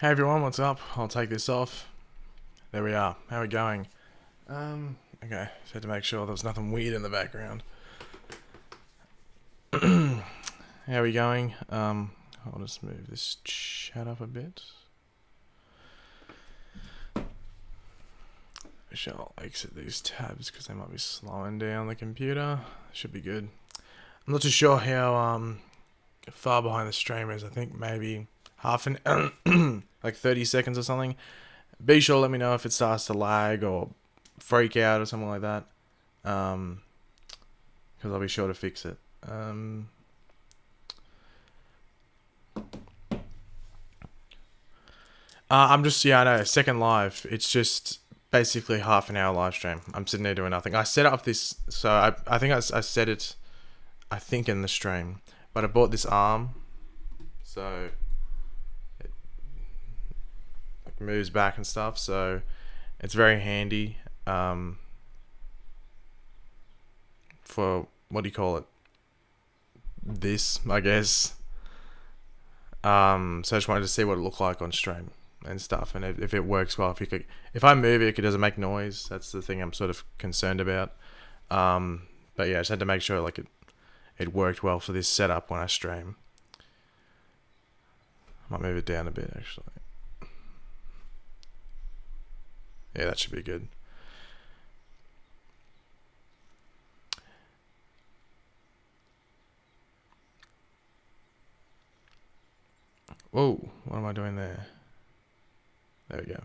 Hey everyone, what's up? I'll take this off. There we are. How are we going? Okay, just had to make sure there was nothing weird in the background. How are we going? I'll just move this chat up a bit. I shall exit these tabs because they might be slowing down the computer. Should be good. I'm not too sure how far behind the stream is. I think maybe half an like 30 seconds or something. Be sure to let me know if it starts to lag or freak out or something like that, because I'll be sure to fix it. I'm just, I know, second live. It's just basically half an hour live stream. I'm sitting there doing nothing. I set up this, so I think I set it, I think in the stream, but I bought this arm, so it like moves back and stuff, so it's very handy for, what do you call it, this, I guess. So I just wanted to see what it looked like on stream and stuff, and if it works well. If I move it, it doesn't make noise. That's the thing I'm sort of concerned about. But yeah, I just had to make sure like it worked well for this setup when I stream. I might move it down a bit actually. Yeah, that should be good. Whoa, what am I doing there? There we go.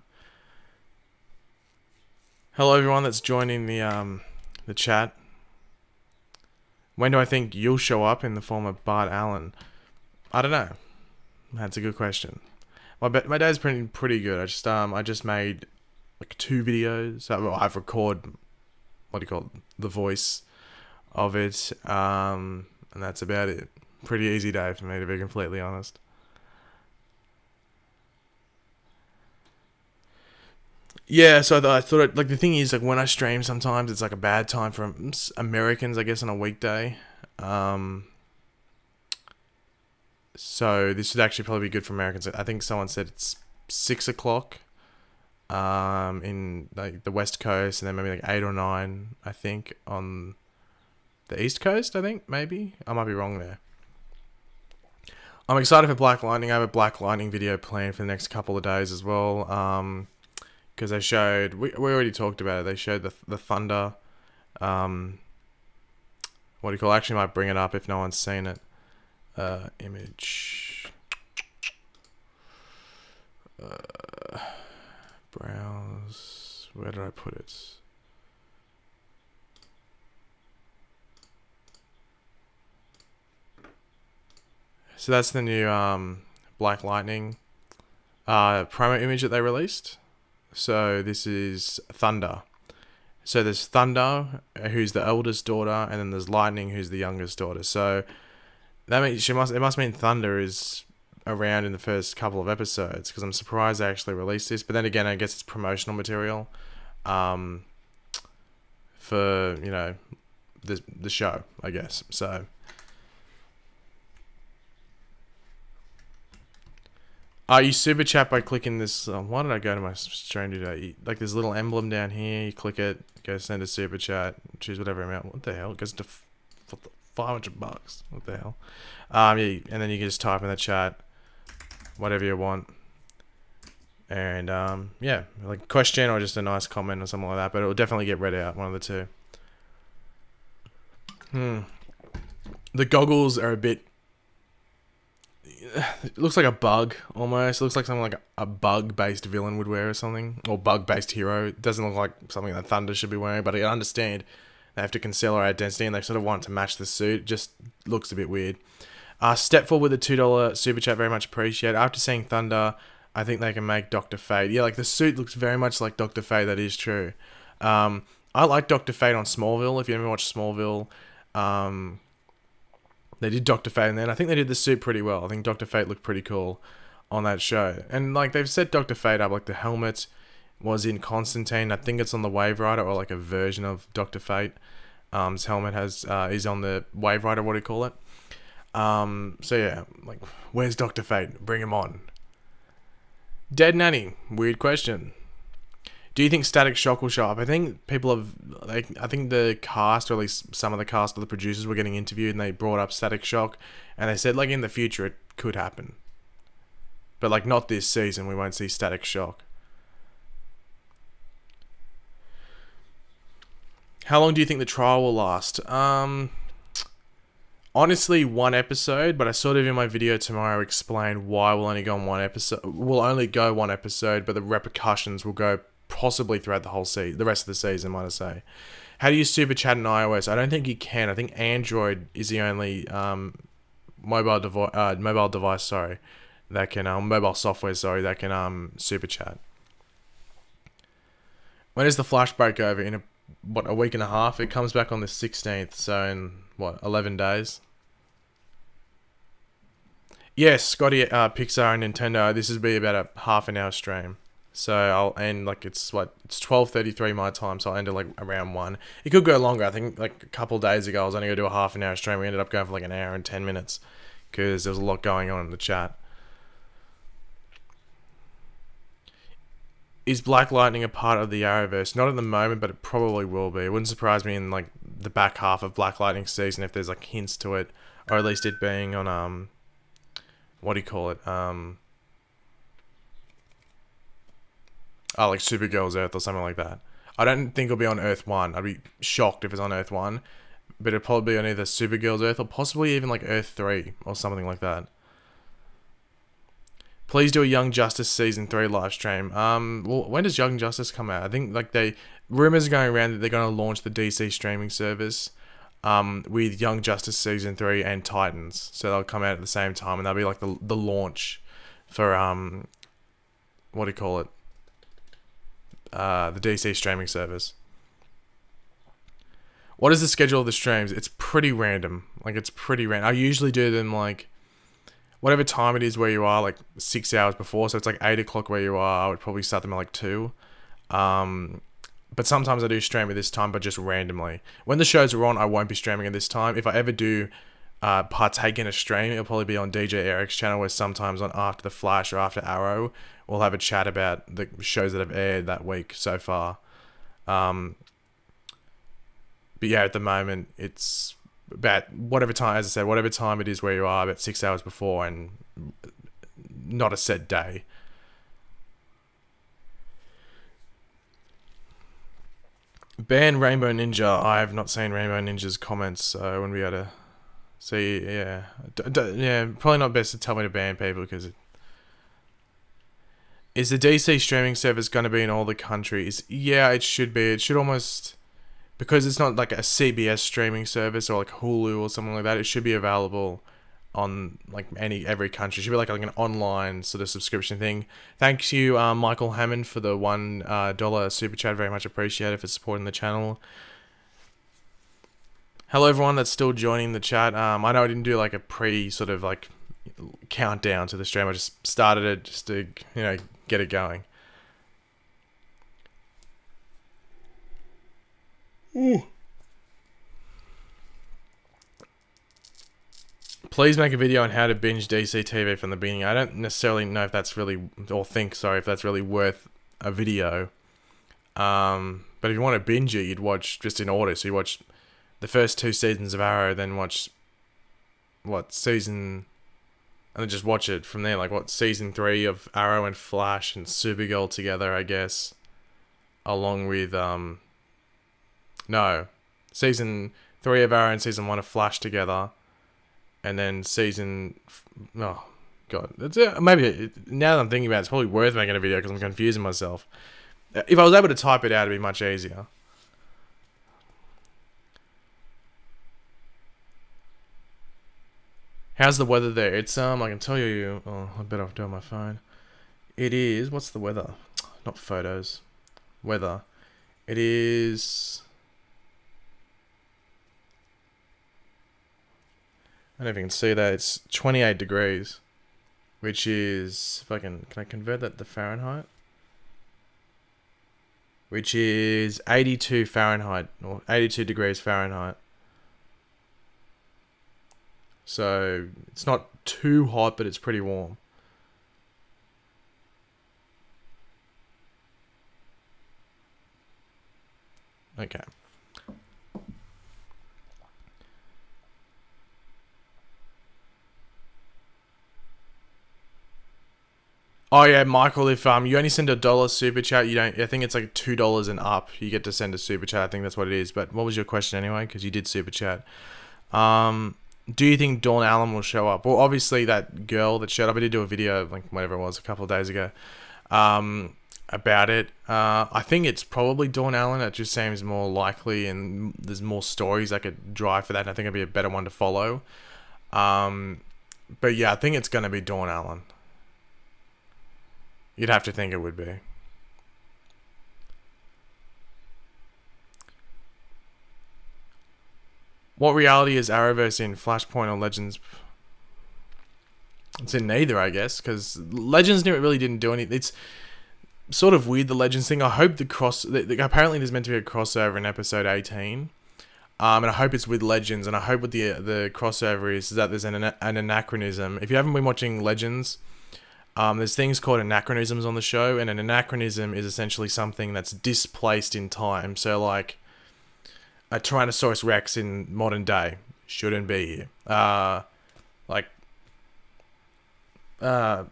Hello everyone that's joining the chat. When do I think you'll show up in the form of Bart Allen? I don't know. That's a good question. My day's pretty good. I just made like 2 videos. Well, I've recorded, what do you call it, the voice of it, and that's about it. Pretty easy day for me, to be completely honest. Yeah, so I thought like the thing is, like, when I stream, sometimes it's like a bad time for Americans, I guess, on a weekday. So this would actually probably be good for Americans. I think someone said it's 6 o'clock in like the West Coast, and then maybe like 8 or 9, I think, on the East Coast. I think maybe I might be wrong there. I'm excited for Black Lightning. I have a Black Lightning video planned for the next couple of days as well. Because they showed, we already talked about it. They showed the Thunder. What do you call it? Actually, might bring it up if no one's seen it. Image. Browse. Where did I put it? So that's the new Black Lightning promo image that they released. So this is Thunder. So there's Thunder, who's the eldest daughter, and then there's Lightning, who's the youngest daughter. So that means it must mean Thunder is around in the first couple of episodes, because I'm surprised they actually released this. But then again, I guess it's promotional material for, you know, the show, I guess. So you super chat by clicking this. Why did I go to my stream today? Like this little emblem down here. You click it, go send a super chat, choose whatever amount. What the hell? It goes to $500. What the hell? Yeah, and then you can just type in the chat whatever you want, and yeah, like a question or just a nice comment or something like that. But it will definitely get read out. One of the two. The goggles are a bit. It looks like a bug, almost. It looks like something like a bug-based villain would wear or something. Or bug-based hero. It doesn't look like something that Thunder should be wearing, but I understand they have to conceal her identity and they sort of want to match the suit. It just looks a bit weird. Stepful with a $2 super chat, very much appreciated. After seeing Thunder, I think they can make Dr. Fate. Yeah, like the suit looks very much like Dr. Fate, that is true. I like Dr. Fate on Smallville. If you ever watched Smallville, they did Dr. Fate in there, and I think they did the suit pretty well. I think Dr. Fate looked pretty cool on that show. And like they've set Dr. Fate up, like the helmet was in Constantine. I think it's on the Wave Rider, or like a version of Dr. Fate. His helmet is on the Wave Rider, what do you call it? So yeah, like, where's Dr. Fate? Bring him on. Dead Nanny. Weird question. Do you think Static Shock will show up? I think people have, like, I think the cast, or at least some of the cast of the producers were getting interviewed and they brought up Static Shock and they said, like, in the future it could happen. But, like, not this season, we won't see Static Shock. How long do you think the trial will last? Honestly, one episode, but I sort of in my video tomorrow explain why we'll only go on one episode. We'll only go one episode, but the repercussions will go possibly throughout the whole season, the rest of the season, might I say. How do you super chat in iOS? I don't think you can. I think Android is the only mobile device, sorry, that can mobile software, sorry, that can super chat. When is the Flash break over? In a week and a half? It comes back on the 16th, so in 11 days. Yes, Scotty, Pixar and Nintendo. This will be about a half an hour stream. So I'll end it's 12:33 my time, so I'll end it like around 1. It could go longer. I think like a couple days ago I was only gonna do a half an hour stream. We ended up going for like an hour and 10 minutes because there was a lot going on in the chat. Is Black Lightning a part of the Arrowverse? Not at the moment, but it probably will be. It wouldn't surprise me in like the back half of Black Lightning season if there's like hints to it, or at least it being on what do you call it? Like Supergirl's Earth or something like that. I don't think it'll be on Earth 1. I'd be shocked if it's on Earth 1, but it'll probably be on either Supergirl's Earth or possibly even like Earth 3 or something like that. Please do a Young Justice Season 3 live stream. Well, when does Young Justice come out? I think like rumors are going around that they're going to launch the DC streaming service with Young Justice Season 3 and Titans. So they'll come out at the same time and that'll be like the launch for what do you call it? The DC streaming service. What is the schedule of the streams? It's pretty random. Like, it's pretty random. I usually do them like whatever time it is where you are, like 6 hours before. So it's like 8 o'clock where you are. I would probably start them at like 2. But sometimes I do stream at this time, but just randomly. When the shows are on, I won't be streaming at this time. If I ever do partake in a stream, it'll probably be on DJ Eric's channel, where sometimes on After the Flash or After Arrow, we'll have a chat about the shows that have aired that week so far. But yeah, at the moment, it's about whatever time, as I said, whatever time it is where you are, about 6 hours before, and not a set day. Ban Rainbow Ninja. I have not seen Rainbow Ninja's comments, so I wouldn't be able to see. Yeah, yeah, probably not best to tell me to ban people because is the DC streaming service going to be in all the countries? Yeah, it should be. It should almost, because it's not like a CBS streaming service or like Hulu or something like that. It should be available on like every country. It should be like an online sort of subscription thing. Thanks you, Michael Hammond, for the $1 super chat. Very much appreciated for supporting the channel. Hello everyone that's still joining the chat. I know I didn't do like a pre sort of like countdown to the stream. I just started it just to, you know, get it going. Ooh. Please make a video on how to binge DC TV from the beginning. I don't necessarily know if that's really, or think, sorry, if that's really worth a video. But if you want to binge it, you'd watch just in order. So you watch the first 2 seasons of Arrow, then watch, season, and then just watch it from there. Like, season 3 of Arrow and Flash and Supergirl together, I guess. Along with, no. Season 3 of Arrow and season 1 of Flash together. And then oh god, that's it. Maybe now that I'm thinking about it, it's probably worth making a video because I'm confusing myself. If I was able to type it out, it'd be much easier. How's the weather there? It's I can tell you. Oh, I better do it on my phone. It is. What's the weather? Not photos. Weather. It is. I don't know if you can see that. It's 28 degrees, which is, if I can I convert that to Fahrenheit? Which is 82 Fahrenheit, or 82 degrees Fahrenheit. So, it's not too hot, but it's pretty warm. Okay. Oh yeah, Michael. If you only send $1 super chat, you don't. I think it's like $2 and up. You get to send a super chat. I think that's what it is. But what was your question anyway? Because you did super chat. Do you think Dawn Allen will show up? Well, obviously that girl that showed up. I did do a video like whatever it was a couple of days ago. About it. I think it's probably Dawn Allen. It just seems more likely, and there's more stories I could drive for that. And I think it'd be a better one to follow. But yeah, I think it's gonna be Dawn Allen. You'd have to think it would be. What reality is Arrowverse in? Flashpoint or Legends? It's in neither, I guess, because Legends really didn't do anything. It's sort of weird, the Legends thing. I hope apparently there's meant to be a crossover in episode 18. And I hope it's with Legends, and I hope what the crossover is that there's an anachronism. If you haven't been watching Legends, there's things called anachronisms on the show, and an anachronism is essentially something that's displaced in time. So like a Tyrannosaurus Rex in modern day shouldn't be here. Like a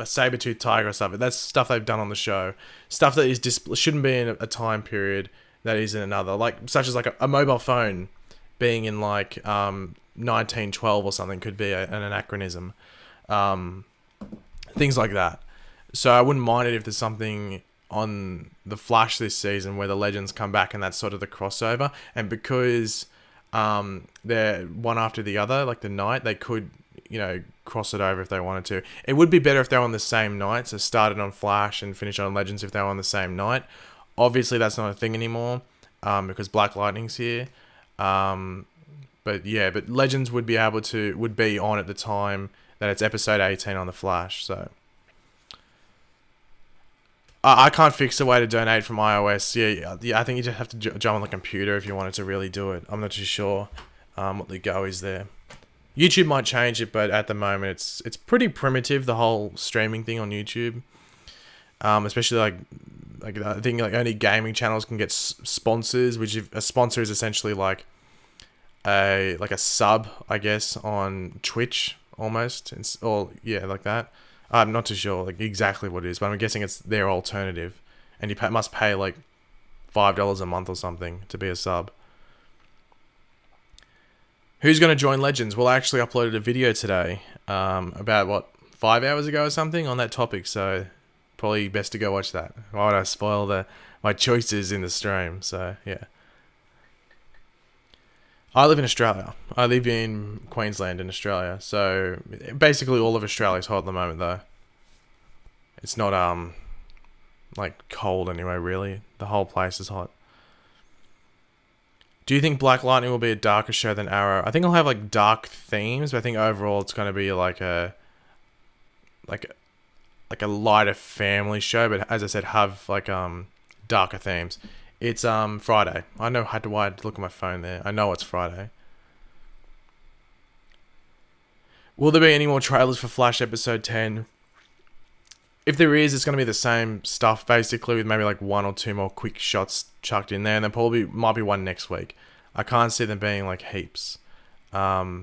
saber-toothed tiger or something. That's stuff they've done on the show. Stuff that is shouldn't be in a time period that is in another. Like such as like a mobile phone being in like 1912 or something could be an anachronism. Things like that. So I wouldn't mind it if there's something on the Flash this season where the Legends come back and that's sort of the crossover. And because they're one after the other, like the night, they could, you know, cross it over if they wanted to. It would be better if they were on the same night, so started on Flash and finished on Legends if they were on the same night. Obviously that's not a thing anymore because Black Lightning's here. But yeah, but Legends would be on at the time that it's episode 18 on the Flash. So I can't fix a way to donate from iOS. Yeah, I think you just have to jump on the computer if you wanted to really do it. I'm not too sure what the go is there. YouTube might change it, but at the moment it's pretty primitive, the whole streaming thing on YouTube. Especially like I think like only gaming channels can get sponsors, which a sponsor is essentially like a sub, I guess, on Twitch almost, or yeah, like that. I'm not too sure like exactly what it is, but I'm guessing it's their alternative, and you must pay like $5 a month or something to be a sub. Who's going to join Legends? Well, I actually uploaded a video today about, what, 5 hours ago or something on that topic, so probably best to go watch that. Why would I spoil my choices in the stream? So, yeah. I live in Australia. I live in Queensland in Australia, so basically all of Australia's hot at the moment, though. It's not, like, cold anyway, really. The whole place is hot. Do you think Black Lightning will be a darker show than Arrow? I think it'll have like dark themes, but I think overall it's going to be like a lighter family show. But as I said, have like darker themes. It's Friday. I know why I had to look at my phone there. I know it's Friday. Will there be any more trailers for Flash episode 10? If there is, it's going to be the same stuff, basically, with maybe like 1 or 2 more quick shots chucked in there, and then probably might be one next week. I can't see them being like heaps. Yeah.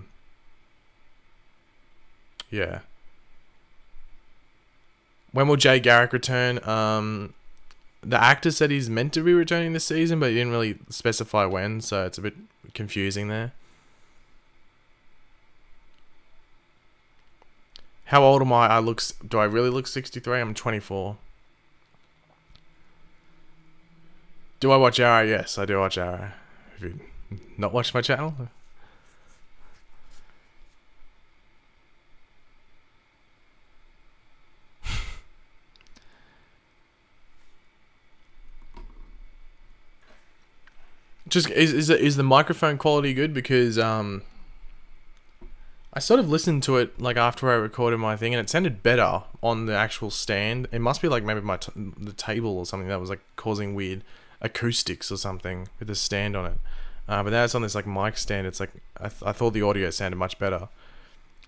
When will Jay Garrick return? The actor said he's meant to be returning this season, but he didn't really specify when, so it's a bit confusing there. How old am I? Do I really look 63? I'm 24. Do I watch Arrow? Yes, I do watch Arrow. Have you not watched my channel? Just is the microphone quality good? Because I sort of listened to it like after I recorded my thing, and it sounded better on the actual stand. It must be like maybe the table or something that was like causing weird acoustics or something with the stand on it. But now it's on this like mic stand. It's like I thought the audio sounded much better.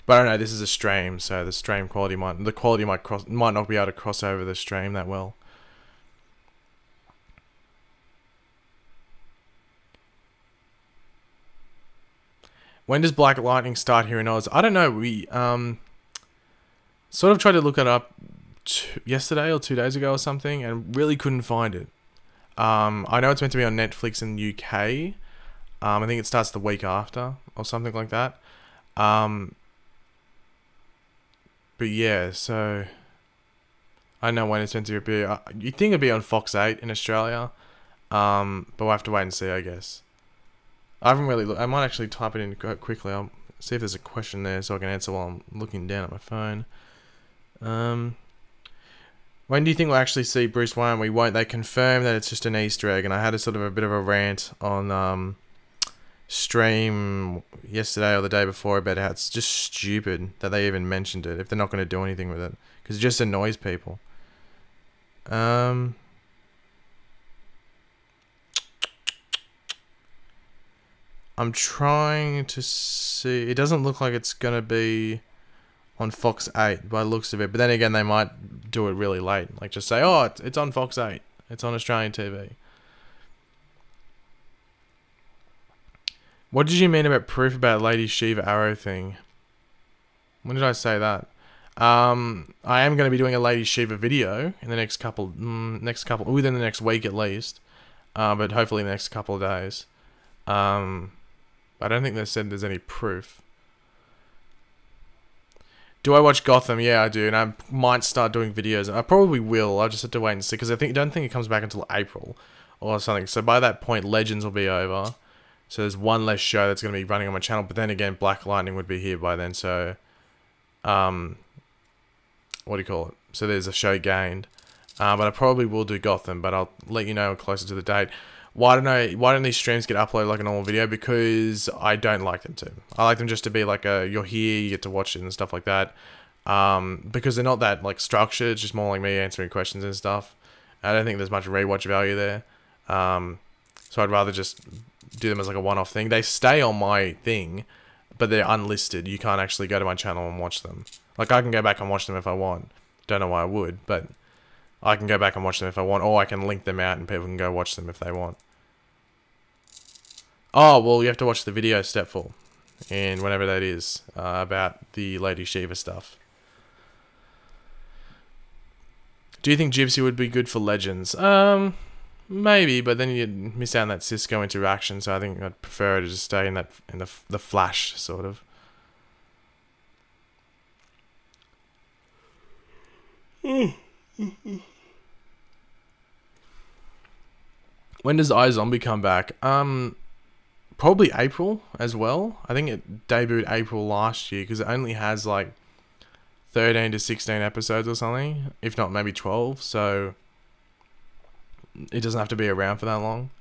But I don't know. This is a stream, so the stream quality might not be able to cross over the stream that well. When does Black Lightning start here in Oz? I don't know. We sort of tried to look it up yesterday or 2 days ago or something, and really couldn't find it. I know it's meant to be on Netflix in the UK. I think it starts the week after or something like that. But yeah, so I don't know when it's meant to be. You'd think it'd be on Fox 8 in Australia, but we'll have to wait and see, I guess. I haven't really looked. I might actually type it in quickly. I'll see if there's a question there so I can answer while I'm looking down at my phone. When do you think we'll actually see Bruce Wayne? We won't. They confirm that it's just an Easter egg, and I had a sort of a bit of a rant on stream yesterday or the day before about how it's just stupid that they even mentioned it if they're not going to do anything with it, because it just annoys people. I'm trying to see. It doesn't look like it's going to be on Fox 8 by the looks of it, but then again, they might do it really late, like just say, oh, it's on Fox 8, it's on Australian TV. What did you mean about proof about Lady Shiva Arrow thing? When did I say that? I am going to be doing a Lady Shiva video in the within the next week at least, but hopefully in the next couple of days. I don't think they said there's any proof. Do I watch Gotham? Yeah, I do, and I might start doing videos. I probably will. I'll just have to wait and see, because I don't think it comes back until April or something. So by that point, Legends will be over. So there's one less show that's going to be running on my channel. But then again, Black Lightning would be here by then. So, what do you call it? So there's a show gained. But I probably will do Gotham, but I'll let you know closer to the date. Why don't these streams get uploaded like a normal video? Because I don't like them to. I like them just to be like you're here, you get to watch it and stuff like that. Because they're not that like structured. It's just more like me answering questions and stuff. I don't think there's much rewatch value there. So I'd rather just do them as like a one-off thing. They stay on my thing, but they're unlisted. You can't actually go to my channel and watch them. Like, I can go back and watch them if I want. Don't know why I would, but I can go back and watch them if I want, or I can link them out and people can go watch them if they want. Oh, well, you have to watch the video Stepful, and whenever that is, about the Lady Shiva stuff. Do you think Gypsy would be good for Legends? Maybe, but then you'd miss out on that Cisco interaction, so I think I'd prefer to just stay in the Flash, sort of. When does iZombie come back? Probably April as well. I think it debuted April last year, because it only has like 13 to 16 episodes or something, if not maybe 12, so it doesn't have to be around for that long.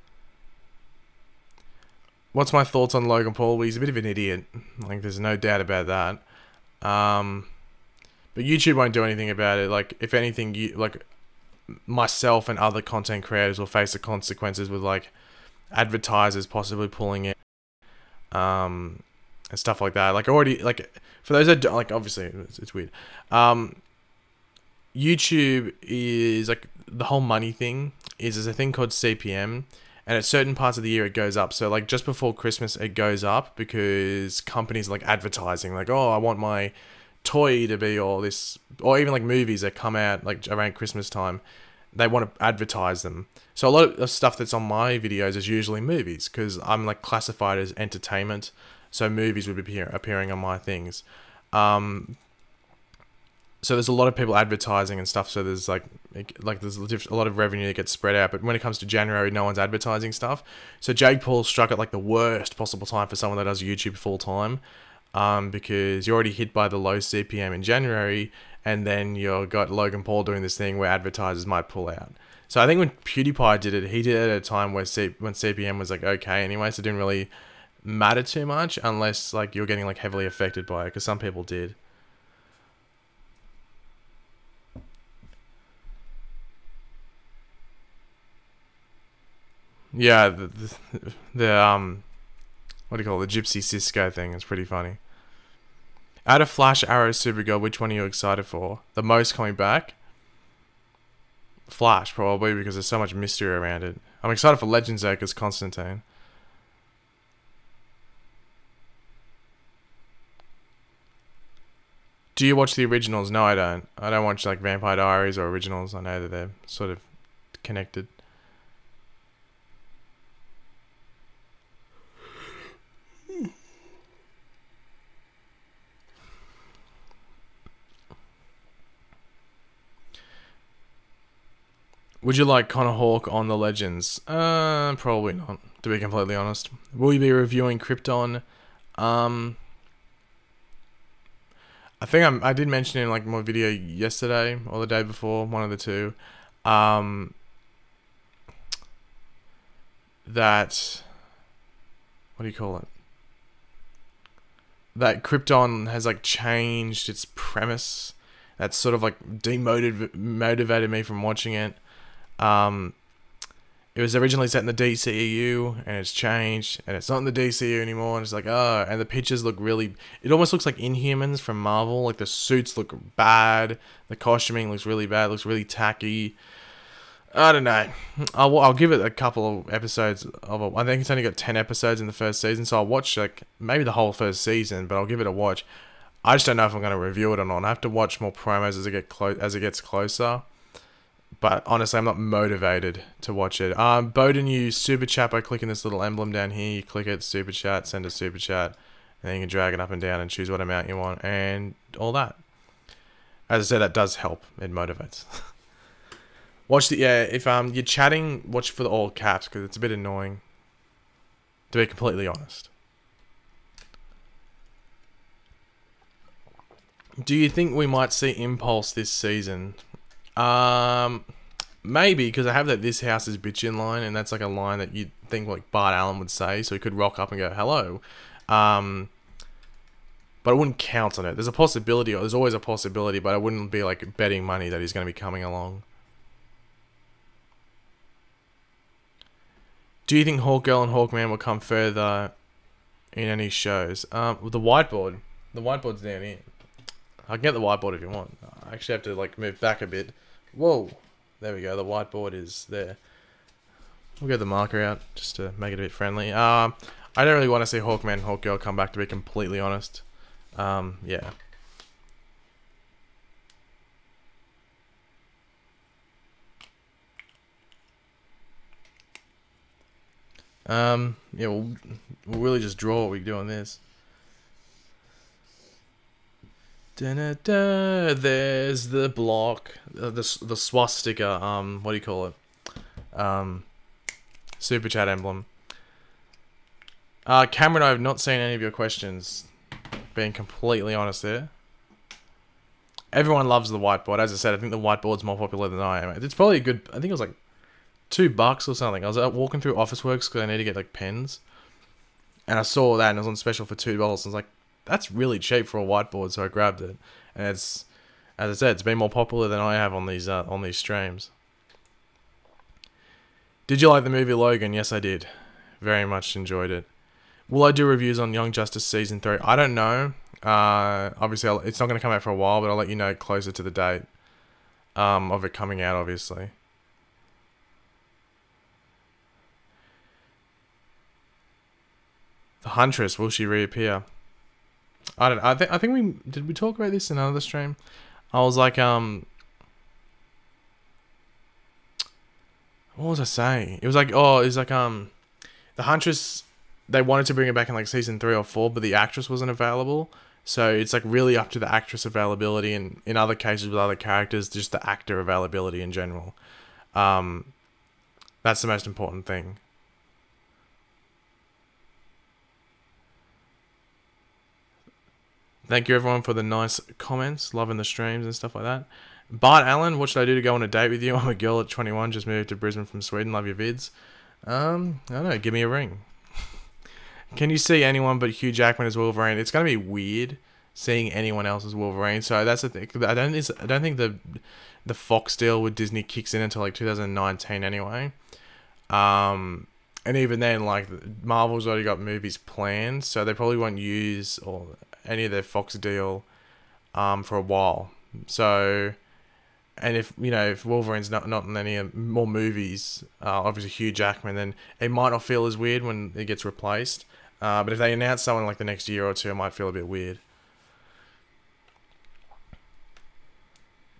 What's my thoughts on Logan Paul? Well, he's a bit of an idiot. Like, there's no doubt about that. But YouTube won't do anything about it. Like, if anything, like, myself and other content creators will face the consequences with, like, advertisers possibly pulling it, and stuff like that. Like, already, like, for those that don't, like, obviously, it's weird. YouTube is, like, the whole money thing is there's a thing called CPM, and at certain parts of the year it goes up. So like just before Christmas it goes up because companies like advertising, like, oh, I want my toy to be all this, or even like movies that come out like around Christmas time, they want to advertise them. So a lot of stuff that's on my videos is usually movies, because I'm like classified as entertainment, so movies would be appearing on my things. So there's a lot of people advertising and stuff, so there's like there's a lot of revenue that gets spread out. But when it comes to January, no one's advertising stuff. So Jake Paul struck at like the worst possible time for someone that does YouTube full time, because you're already hit by the low CPM in January, and then you've got Logan Paul doing this thing where advertisers might pull out. So I think when PewDiePie did it, he did it at a time where when CPM was like okay anyway, so it didn't really matter too much unless like you're getting like heavily affected by it, because some people did. Yeah, the what do you call it? The Gypsy Cisco thing is pretty funny. Out of Flash, Arrow, Supergirl, which one are you excited for? The most coming back? Flash, probably, because there's so much mystery around it. I'm excited for Legends though, because Constantine. Do you watch the originals? No, I don't. I don't watch like Vampire Diaries or originals. I know that they're sort of connected. Would you like Connor Hawke on the Legends? Probably not, to be completely honest. Will you be reviewing Krypton? Um, I think I did mention in like my video yesterday or the day before, one of the two, that, what do you call it? That Krypton has like changed its premise. That's sort of like demotivated me from watching it. It was originally set in the DCEU, and it's changed, and it's not in the DCEU anymore, and it's like, oh, and the pictures look really, it almost looks like Inhumans from Marvel, like the suits look bad, the costuming looks really bad, looks really tacky. I don't know. I'll give it a couple of episodes of it. I think it's only got 10 episodes in the first season, so I'll watch like maybe the whole first season, but I'll give it a watch. I just don't know if I'm going to review it or not. I have to watch more promos as it gets closer. But honestly, I'm not motivated to watch it. Bowden, you super chat by clicking this little emblem down here. You click it, super chat, send a super chat, and then you can drag it up and down and choose what amount you want and all that. As I said, that does help. It motivates. Watch the if you're chatting, watch for the all caps because it's a bit annoying. To be completely honest. Do you think we might see Impulse this season? Maybe, because I have that "this house is bitchin" line, and that's like a line that you'd think like Bart Allen would say, so he could rock up and go hello. But I wouldn't count on it. There's a possibility, or there's always a possibility, but I wouldn't be like betting money that he's going to be coming along. Do you think Hawkgirl and Hawkman will come further in any shows? With the whiteboard. The whiteboard's down here. I can get the whiteboard if you want. I actually have to like move back a bit. Whoa. There we go. The whiteboard is there. We'll get the marker out just to make it a bit friendly. I don't really want to see Hawkman and Hawkgirl come back, to be completely honest. Yeah. Yeah, we'll really just draw what we do on this. Da-da-da, there's the block, the swastika, what do you call it? Super chat emblem. Cameron, I have not seen any of your questions, being completely honest there. Everyone loves the whiteboard. As I said, I think the whiteboard's more popular than I am. It's probably a good, I think it was like $2 or something. I was out walking through Officeworks because I need to get like pens, and I saw that and it was on special for $2. I was like, that's really cheap for a whiteboard, so I grabbed it. And it's, as I said, it's been more popular than I have on these streams. Did you like the movie Logan? Yes, I did. Very much enjoyed it. Will I do reviews on Young Justice Season 3? I don't know. Obviously, it's not going to come out for a while, but I'll let you know closer to the date of it coming out, obviously. The Huntress, will she reappear? I don't know. I think we talk about this in another stream? I was like, what was I saying? It was like, the Huntress, they wanted to bring it back in like season 3 or 4, but the actress wasn't available. So it's like really up to the actress availability, and in other cases with other characters, just the actor availability in general. That's the most important thing. Thank you everyone for the nice comments, loving the streams and stuff like that. Bart Allen, what should I do to go on a date with you? I'm a girl at 21, just moved to Brisbane from Sweden, love your vids. I don't know, give me a ring. Can you see anyone but Hugh Jackman as Wolverine? It's going to be weird seeing anyone else as Wolverine, so that's the thing. I don't think the Fox deal with Disney kicks in until like 2019 anyway. And even then, like, Marvel's already got movies planned, so they probably won't use any of their Fox deal for a while. So, and if Wolverine's not in any more movies, obviously Hugh Jackman, then it might not feel as weird when it gets replaced. But if they announce someone like the next year or two, it might feel a bit weird.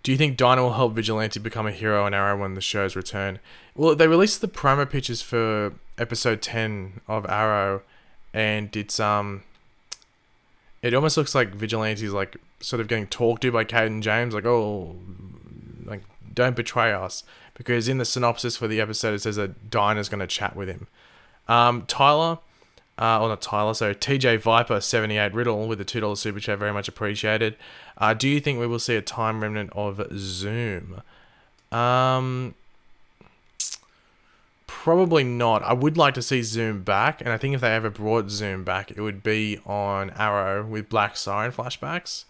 Do you think Dinah will help Vigilante become a hero on Arrow when the shows return? Well, they released the promo pictures for episode 10 of Arrow, and it's it almost looks like Vigilante's like sort of getting talked to by Kate and James, like, oh, like, don't betray us, because in the synopsis for the episode it says that Dinah's going to chat with him. Tyler, or not Tyler, so TJ Viper 78 Riddle with the $2 super chat, very much appreciated. Do you think we will see a time remnant of Zoom? Probably not. I would like to see Zoom back, and I think if they ever brought Zoom back, it would be on Arrow with Black Siren flashbacks.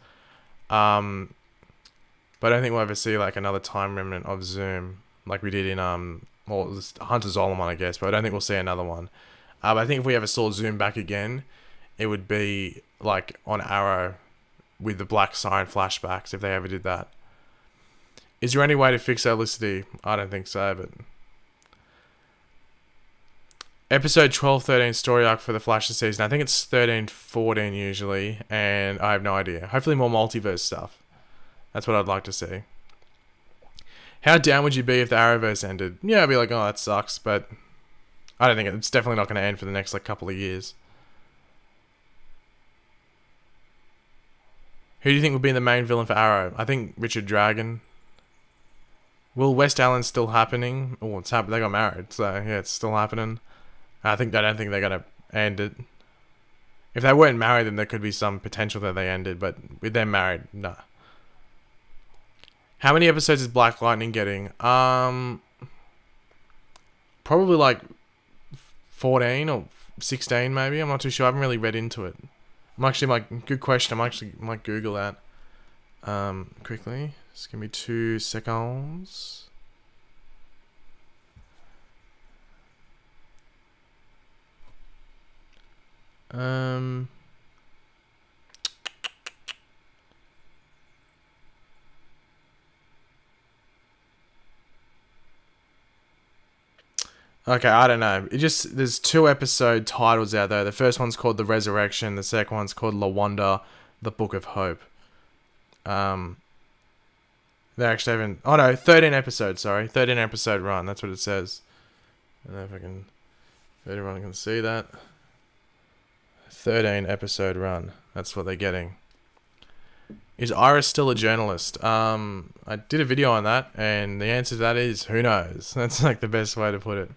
But I don't think we'll ever see like another time remnant of Zoom like we did in well, it was Hunter Zolomon, I guess, but I don't think we'll see another one. But I think if we ever saw Zoom back again, it would be like on Arrow with the Black Siren flashbacks, if they ever did that. Is there any way to fix Elicity? I don't think so, but... Episode 12-13 story arc for the Flash this season. I think it's 13-14 usually, and I have no idea. Hopefully more multiverse stuff. That's what I'd like to see. How down would you be if the Arrowverse ended? Yeah, I'd be like, oh, that sucks, but I don't think it's definitely not going to end for the next like couple of years. Who do you think would be the main villain for Arrow? I think Richard Dragon. Will West Allen still happening? Oh, it's happened. They got married, so yeah, it's still happening. I don't think they're gonna end it. If they weren't married, then there could be some potential that they ended. But with them married, nah. How many episodes is Black Lightning getting? Probably like 14 or 16, maybe. I'm not too sure. I haven't really read into it. I'm actually like, good question. I might Google that. Quickly. Just give me 2 seconds. Okay, I don't know. There's 2 episode titles out there. The first one's called The Resurrection. The second one's called Lawanda, The Book of Hope. They actually haven't... Oh no, 13 episodes, sorry. 13 episode run, that's what it says. I don't know if everyone can see that. 13 episode run. That's what they're getting. Is Iris still a journalist? I did a video on that, and the answer to that is, who knows? That's like the best way to put it.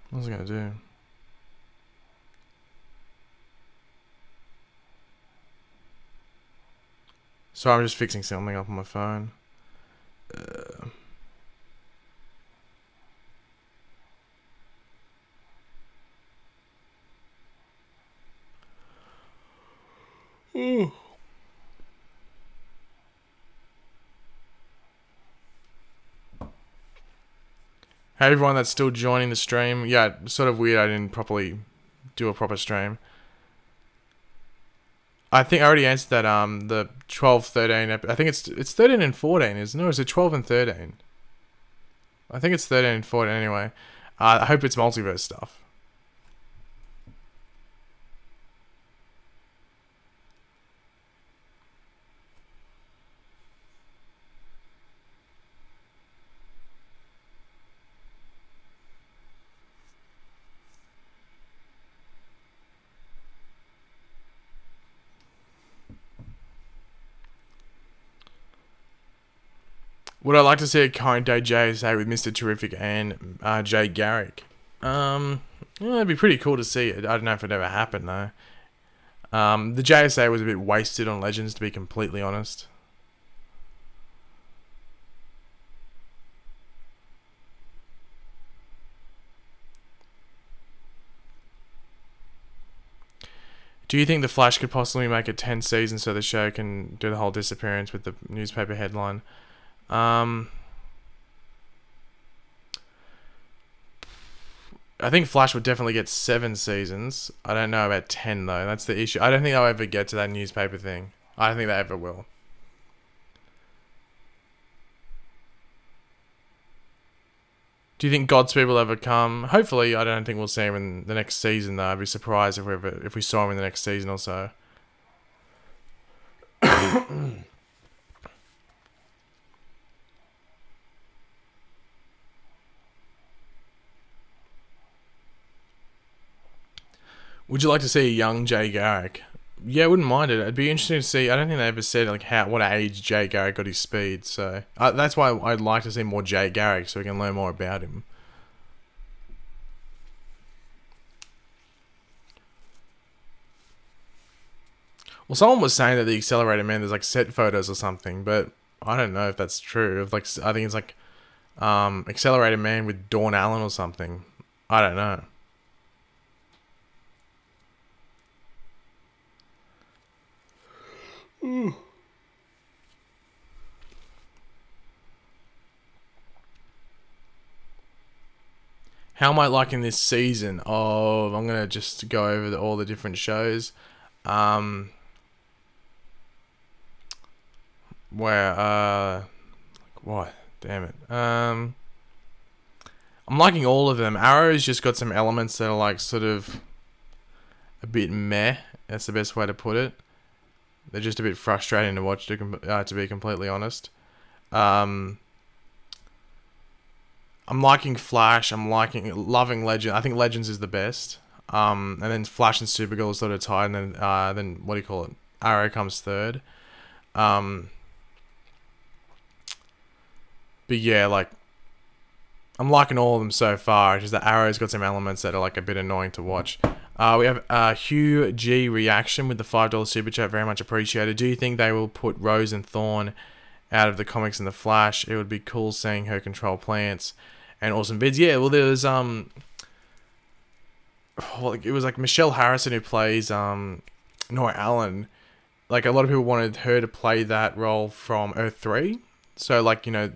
What was I gonna do? So I'm just fixing something up on my phone. Ooh. Hey everyone that's still joining the stream. Yeah, sort of weird I didn't properly do a proper stream. I think I already answered that, the 12, 13, I think it's 13 and 14, isn't it? Or is it 12 and 13? I think it's 13 and 14 anyway. I hope it's multiverse stuff. Would I like to see a current day JSA with Mr. Terrific and Jay Garrick? Yeah, it'd be pretty cool to see it. I don't know if it ever happened though. The JSA was a bit wasted on Legends, to be completely honest. Do you think The Flash could possibly make it 10 seasons so the show can do the whole disappearance with the newspaper headline? I think Flash would definitely get 7 seasons. I don't know about 10 though. That's the issue. I don't think they'll ever get to that newspaper thing. I don't think they ever will. Do you think Godspeed will ever come? Hopefully, I don't think we'll see him in the next season though. I'd be surprised if we saw him in the next season or so. Would you like to see a young Jay Garrick? Yeah, I wouldn't mind it. It'd be interesting to see. I don't think they ever said like what age Jay Garrick got his speed. So that's why I'd like to see more Jay Garrick so we can learn more about him. Well, someone was saying that the Accelerator Man, there's like set photos or something, but I don't know if that's true. If like I think it's like Accelerator Man with Dawn Allen or something. I don't know. How am I liking this season of... I'm going to just go over all the different shows. What? Damn it. I'm liking all of them. Arrow's just got some elements that are like sort of a bit meh. That's the best way to put it. They're just a bit frustrating to watch, to be completely honest. I'm liking Flash. Loving Legend. I think Legends is the best. And then Flash and Supergirl is sort of tied, and then what do you call it? Arrow comes third. But yeah, like I'm liking all of them so far. It's just that Arrow's got some elements that are like a bit annoying to watch. We have Hugh G reaction with the $5 super chat. Very much appreciated. Do you think they will put Rose and Thorn out of the comics in the Flash? It would be cool seeing her control plants and awesome vids. Yeah, well, there was it was like Michelle Harrison who plays Nora Allen. Like a lot of people wanted her to play that role from Earth 3. So like, you know,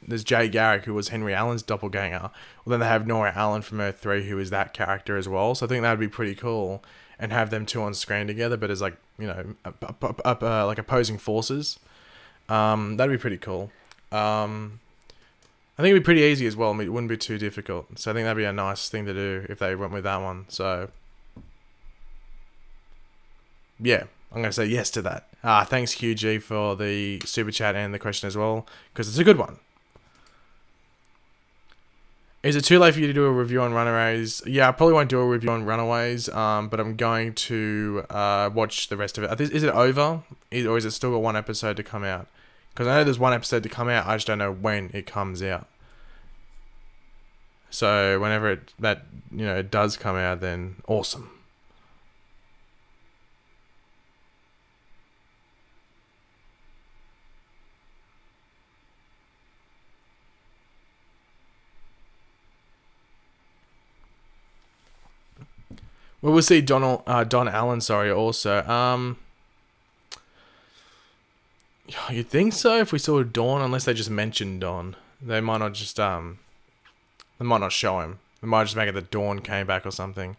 there's Jay Garrick who was Henry Allen's doppelganger. Well, then they have Nora Allen from Earth 3 who is that character as well. So I think that would be pretty cool, and have them two on screen together, but as like, you know, like opposing forces. That'd be pretty cool. I think it'd be pretty easy as well. I mean, it wouldn't be too difficult. So I think that'd be a nice thing to do if they went with that one. So yeah, I'm going to say yes to that. Thanks, QG, for the super chat and the question as well, because it's a good one. Is it too late for you to do a review on Runaways? Yeah, I probably won't do a review on Runaways, but I'm going to watch the rest of it. Is it over? Or is it still got one episode to come out? Because I know there's one episode to come out, I just don't know when it comes out. So whenever it does come out, then awesome. Well, we'll see Don Allen, also. You'd think so if we saw Dawn, unless they just mentioned Dawn. They might not just, they might not show him. They might just make it that Dawn came back or something.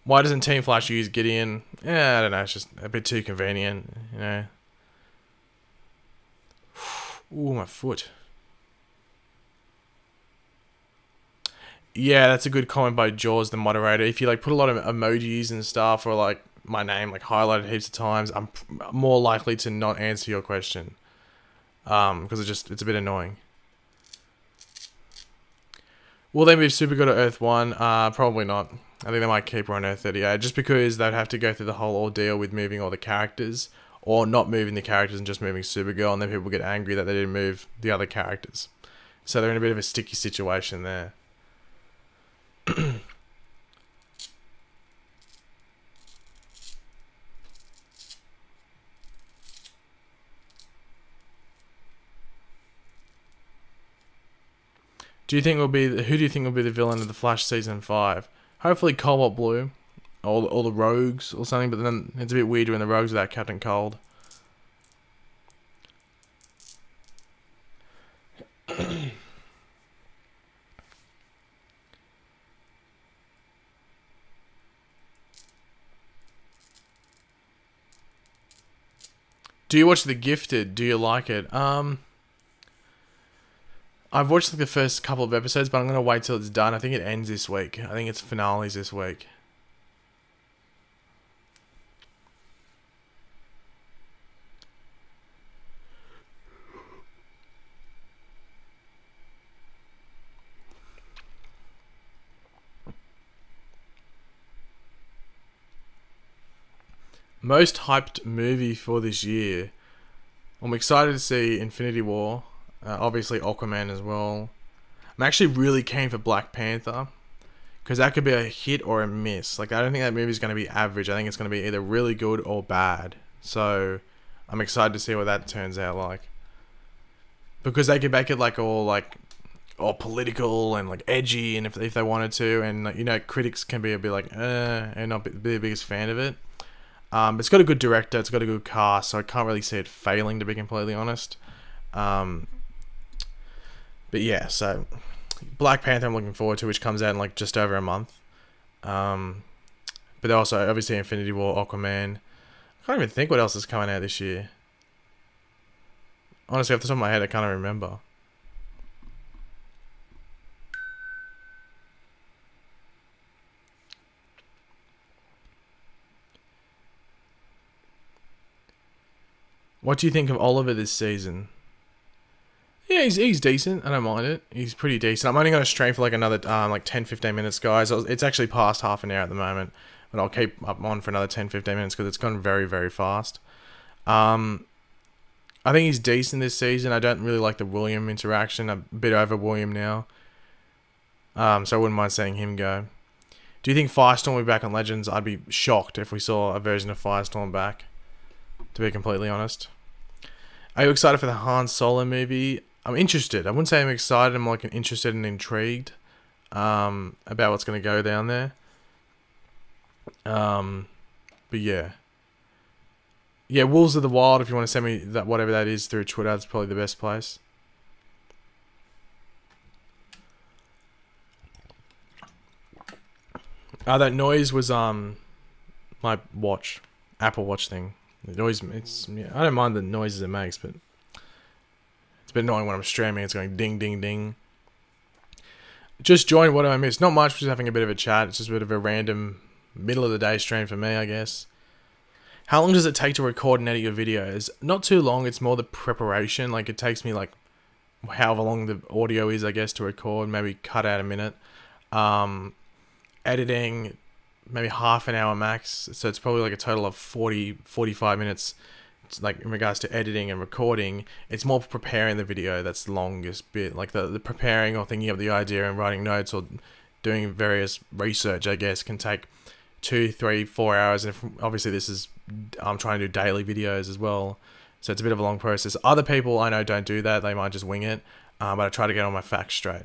Why doesn't Team Flash use Gideon? Yeah, I don't know, it's just a bit too convenient, you know. Ooh, my foot. Yeah, that's a good comment by Jaws, the moderator. If you like put a lot of emojis and stuff, or like my name like highlighted heaps of times, I'm more likely to not answer your question. Because it's a bit annoying. Will they move Supergirl to Earth 1? Probably not. I think they might keep her on Earth 38, just because they'd have to go through the whole ordeal with moving all the characters, or not moving the characters and just moving Supergirl, and then people get angry that they didn't move the other characters. So they're in a bit of a sticky situation there. Who do you think will be the villain of the Flash season 5? Hopefully Cobalt Blue, or the Rogues or something. But then it's a bit weird when the Rogues without Captain Cold. Do you watch The Gifted? Do you like it? I've watched like the first couple of episodes, but I'm gonna wait till it's done. I think it ends this week. I think it's finales this week. Most hyped movie for this year. I'm excited to see Infinity War. Obviously Aquaman as well. I'm actually really keen for Black Panther, because that could be a hit or a miss. Like, I don't think that movie's going to be average. I think it's going to be either really good or bad. So I'm excited to see what that turns out like, because they could make it like all political and like edgy, and if they wanted to, and like, you know, critics can be a bit like and not be the biggest fan of it. But it's got a good director, it's got a good cast, so I can't really see it failing, to be completely honest. But yeah, so Black Panther I'm looking forward to, which comes out in like just over a month. But also obviously Infinity War, Aquaman. I can't even think what else is coming out this year. Honestly, off the top of my head, I can't remember. What do you think of Oliver this season? Yeah, he's decent. I don't mind it. He's pretty decent. I'm only going to stream for like another like 10-15 minutes, guys. It's actually past half an hour at the moment, but I'll keep up on for another 10-15 minutes because it's gone very, very fast. I think he's decent this season. I don't really like the William interaction. I'm a bit over William now. So I wouldn't mind seeing him go. Do you think Firestorm will be back on Legends? I'd be shocked if we saw a version of Firestorm back, to be completely honest. Are you excited for the Han Solo movie? I'm interested. I wouldn't say I'm excited. I'm like interested and intrigued about what's going to go down there. But yeah. Yeah, Wolves of the Wild, if you want to send me that, whatever that is, through Twitter, that's probably the best place. That noise was my watch, Apple Watch thing. The noise, yeah, I don't mind the noises it makes, but it's a bit annoying when I'm streaming. It's going ding, ding, ding. Just joined. What do I miss? Not much. Just having a bit of a chat. It's just a bit of a random middle of the day stream for me, I guess. How long does it take to record and edit your videos? Not too long. It's more the preparation. Like, it takes me like however long the audio is, I guess, to record. Maybe cut out a minute. Editing, maybe half an hour max. So it's probably like a total of 40-45 minutes. It's like in regards to editing and recording. It's more preparing the video that's the longest bit. Like the preparing or thinking of the idea and writing notes or doing various research, I guess, can take 2, 3, 4 hours. And if, obviously this is, I'm trying to do daily videos as well, so it's a bit of a long process. Other people I know don't do that. They might just wing it, but I try to get all my facts straight.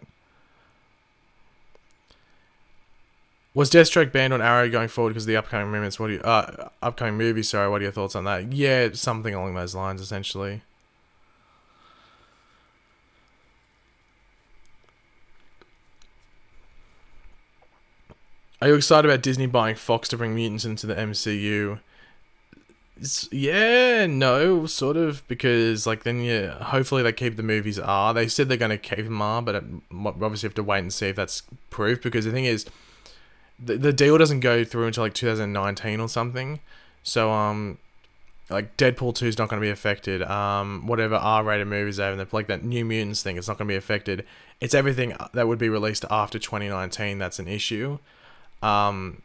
Was Deathstroke banned on Arrow going forward because of the upcoming movements? What do you, upcoming movie? Sorry, what are your thoughts on that? Yeah, something along those lines, essentially. Are you excited about Disney buying Fox to bring mutants into the MCU? Yeah, no, sort of, because like then yeah, hopefully they keep the movies R. They said they're going to keep them R, but obviously have to wait and see if that's proof, because the thing is, the deal doesn't go through until like 2019 or something. So like Deadpool 2 is not going to be affected. Whatever R-rated movies they have, like that New Mutants thing, it's not going to be affected. It's everything that would be released after 2019 that's an issue. But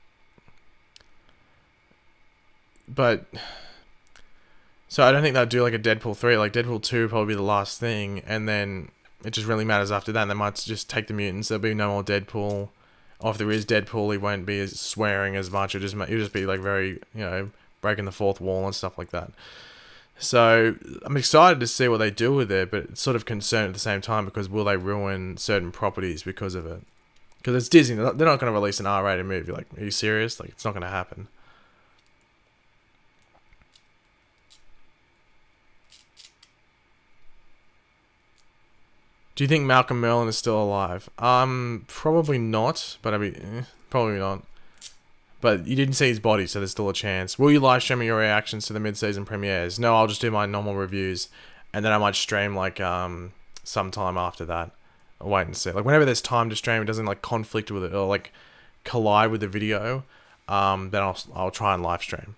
so I don't think they'll do like a Deadpool 3. Like Deadpool 2 will probably be the last thing, and then it just really matters after that. And they might just take the mutants. There'll be no more Deadpool. Or if there is Deadpool, he won't be as swearing as much. It'll just be like very, you know, breaking the fourth wall and stuff like that. So I'm excited to see what they do with it, but it's sort of concerned at the same time, because will they ruin certain properties because of it? Because it's Disney. They're not going to release an R-rated movie. Like, are you serious? Like, it's not going to happen. Do you think Malcolm Merlyn is still alive? Probably not, but probably not. But you didn't see his body, so there's still a chance. Will you live stream your reactions to the mid-season premieres? No, I'll just do my normal reviews, and then I might stream like sometime after that. I'll wait and see. Like whenever there's time to stream, it doesn't like conflict with it or like collide with the video. Then I'll try and live stream.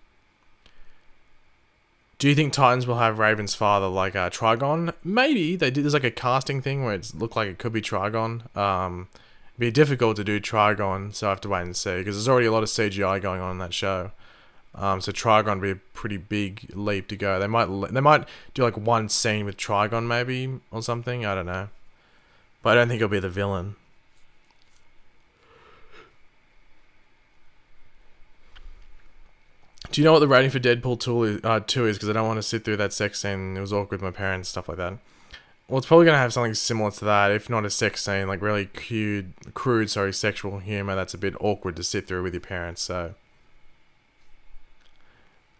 Do you think Titans will have Raven's father like Trigon? Maybe they did. There's like a casting thing where it looked like it could be Trigon. It'd be difficult to do Trigon, so I have to wait and see because there's already a lot of CGI going on in that show. So Trigon would be a pretty big leap to go. They might do like one scene with Trigon maybe or something. I don't know, but I don't think it'll be the villain. Do you know what the rating for Deadpool 2 is? Because I don't want to sit through that sex scene. It was awkward with my parents, stuff like that. Well, it's probably going to have something similar to that, if not a sex scene, like really crude, sexual humor that's a bit awkward to sit through with your parents, so...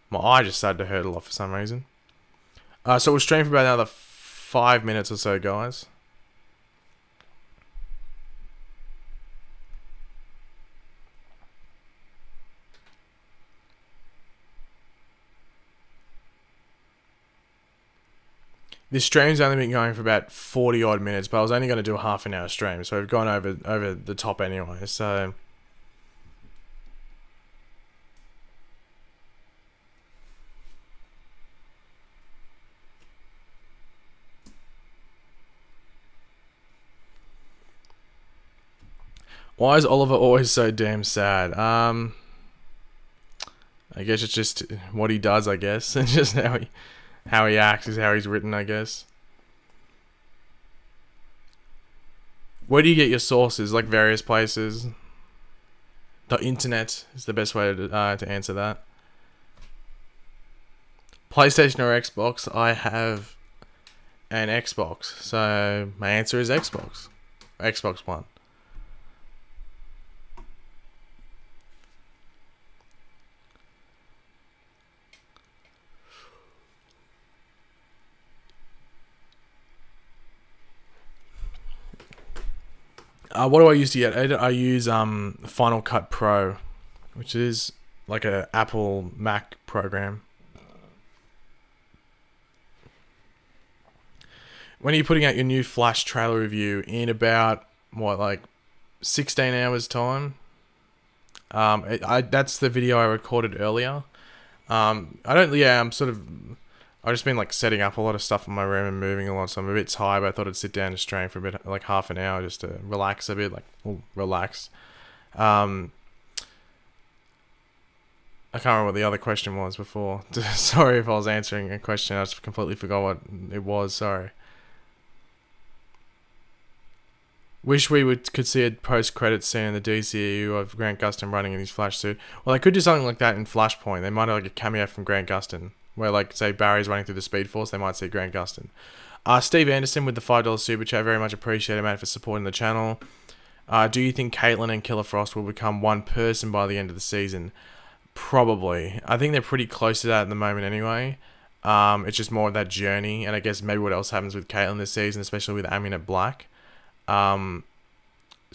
My eye just started to hurt a lot for some reason. So we'll stream for about another 5 minutes or so, guys. This stream's only been going for about 40 odd minutes, but I was only going to do a half an hour stream, so we've gone over the top anyway, so... Why is Oliver always so damn sad? I guess it's just what he does, I guess. It's just how he acts is how he's written, I guess. Where do you get your sources? Like various places. The internet is the best way to answer that. PlayStation or Xbox? I have an Xbox, so my answer is Xbox. Xbox One. What do I use to get edit? I use Final Cut Pro, which is like a Apple Mac program. When are you putting out your new Flash trailer review? In about what, like 16 hours time? That's the video I recorded earlier. I've just been like setting up a lot of stuff in my room and moving a lot, so I'm a bit tired, but I thought I'd sit down and stream for a bit, like half an hour, just to relax a bit, relax. I can't remember what the other question was before. Sorry if I was answering a question, I just completely forgot what it was, sorry. Wish we could see a post-credits scene in the DCEU of Grant Gustin running in his Flash suit. Well, they could do something like that in Flashpoint. They might have like a cameo from Grant Gustin, where like, say, Barry's running through the Speed Force, they might see Grant Gustin. Steve Anderson with the $5 super chat, very much appreciated, mate, for supporting the channel. Do you think Caitlyn and Killer Frost will become one person by the end of the season? Probably. I think they're pretty close to that at the moment anyway. It's just more of that journey, and I guess maybe what else happens with Caitlyn this season, especially with Aminat Black. So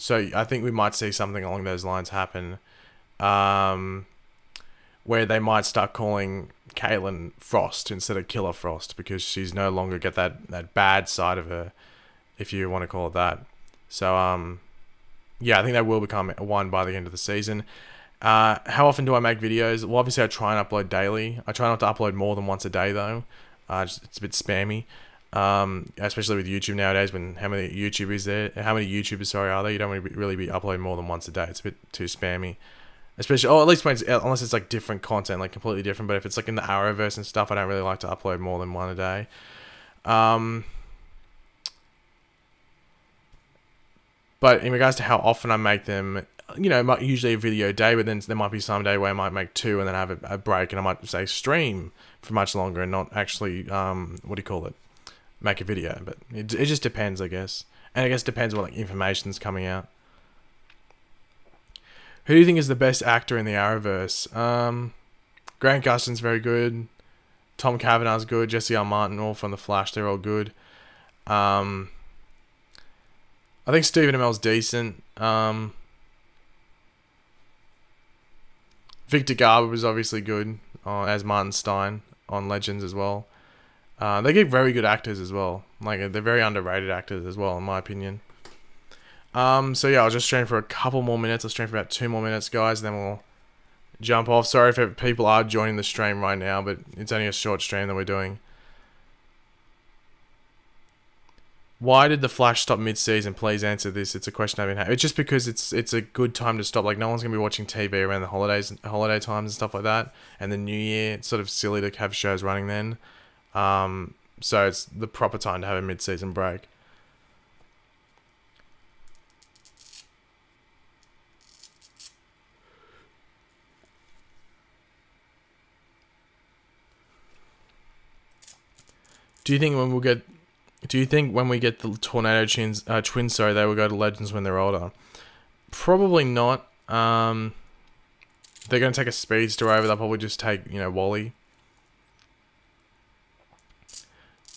I think we might see something along those lines happen, where they might start calling Caitlyn Frost instead of Killer Frost, because she's no longer got that bad side of her, if you want to call it that. So yeah, I think they will become one by the end of the season. How often do I make videos? Well, obviously I try and upload daily. I try not to upload more than once a day though. It's a bit spammy. Especially with YouTube nowadays, when how many YouTubers are there? You don't really be uploading more than once a day. It's a bit too spammy. Especially, at least unless it's like different content, like completely different. But if it's like in the Arrowverse and stuff, I don't really like to upload more than one a day. But in regards to how often I make them, you know, usually a video a day, but then there might be some day where I might make two and then have a break, and I might say stream for much longer and not actually, make a video. But it just depends, I guess. And I guess it depends what like information's coming out. Who do you think is the best actor in the Arrowverse? Grant Gustin's very good. Tom Cavanagh's good. Jesse L. Martin, all from The Flash, they're all good. I think Stephen Amell's decent. Victor Garber was obviously good as Martin Stein on Legends as well. They get very good actors as well. Like, they're very underrated actors as well, in my opinion. So yeah, I'll just stream for a couple more minutes. I'll stream for about 2 more minutes, guys, then we'll jump off. Sorry if people are joining the stream right now, but it's only a short stream that we're doing. Why did the Flash stop mid-season? Please answer this. It's a question I've been having. It's just because it's a good time to stop. Like, no one's going to be watching TV around the holiday times and stuff like that. And the New Year, it's sort of silly to have shows running then. So it's the proper time to have a mid-season break. Do you think when we get the Tornado twins, they will go to Legends when they're older? Probably not. They're going to take a speedster over. They'll probably just take, Wally.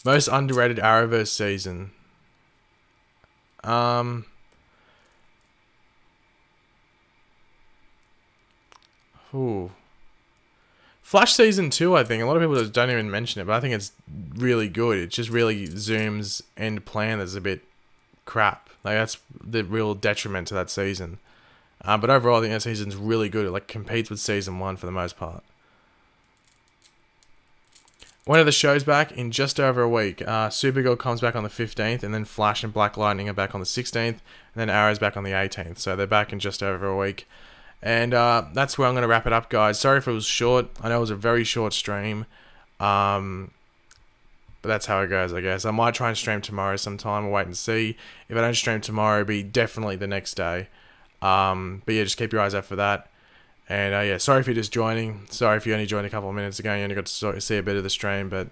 Most underrated Arrowverse season. Ooh. Flash Season 2, I think. A lot of people just don't even mention it, but I think it's really good. It just really Zoom's end plan is a bit crap. Like, that's the real detriment to that season. But overall, I think that season's really good. It, like, competes with Season 1 for the most part. When are the shows back? In just over a week. Supergirl comes back on the 15th, and then Flash and Black Lightning are back on the 16th, and then Arrow's back on the 18th. So they're back in just over a week. And that's where I'm going to wrap it up, guys. Sorry if it was short. I know it was a very short stream. But that's how it goes, I guess. I might try and stream tomorrow sometime. We'll wait and see. If I don't stream tomorrow, it'll be definitely the next day. But yeah, just keep your eyes out for that. And yeah, sorry if you're just joining. Sorry if you only joined a couple of minutes ago and you only got to see a bit of the stream. But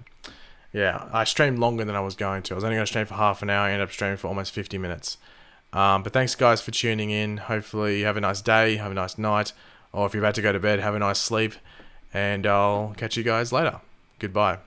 yeah, I streamed longer than I was going to. I was only going to stream for half an hour. I ended up streaming for almost 50 minutes. But thanks, guys, for tuning in. Hopefully you have a nice day, have a nice night, or if you're about to go to bed, have a nice sleep. And I'll catch you guys later. Goodbye.